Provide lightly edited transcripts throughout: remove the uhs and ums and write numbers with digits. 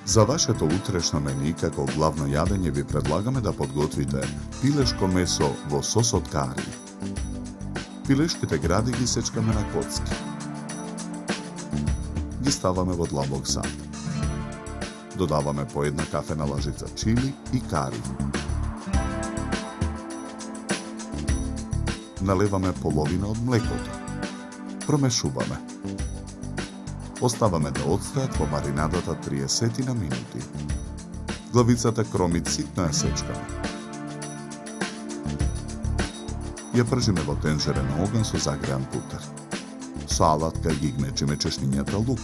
За вашето утрешно мени како главно јадење ви предлагаме да подготвите пилешко месо во сос од кари. Пилешките гради ги сечкаме на коцки. Ги ставаме во длабок сад. Додаваме по една кафена лажица чили и кари. Налеваме половина од млекото. Промешуваме. Оставаме да отстојат во маринадата 30 на минути. Главицата кромит ситно ја сечкаме. Ја пржиме во тенџерен оган со загреан путер. Со алатка ги гмечиме чешнињата лук.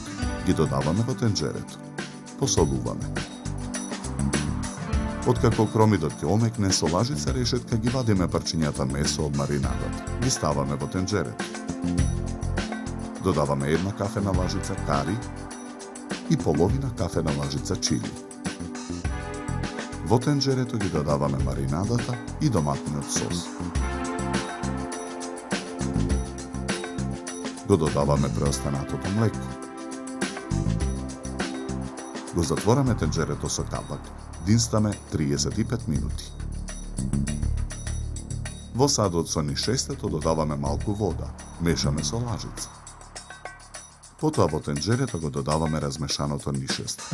Ги додаваме во тенџерето. Посолуваме. Откако кромидот ќе омекне, со лажица решетка ги вадиме парчињата месо од маринадата. Ги ставаме во тенџерето. Додаваме една кафена лажица кари и половина кафена лажица чили. Во тенџерето ги додаваме маринадата и доматниот сос. Го додаваме преостанатото млеко. Го затвораме тенџерето со капак. Динстаме 35 минути. Во садот со нишестето додаваме малку вода. Мешаме со лажица. Потоа во тенџерето го додаваме размешаното нишесто.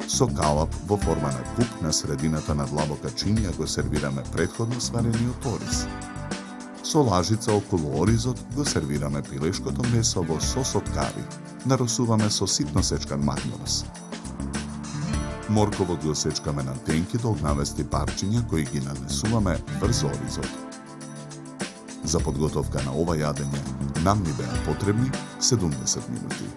Со калап во форма на куп на средината на длабока чинија го сервираме претходно сварениот ориз. Со лажица околу оризот го сервираме пилешкото месо во сос од кари. Наросуваме со ситно сечкан магнорс. Морковот го сечкаме на тенки долгнавести парчиња кои ги нанесуваме врз оризот. За подготовка на ова јадење нам ни беа потребни 70 минути.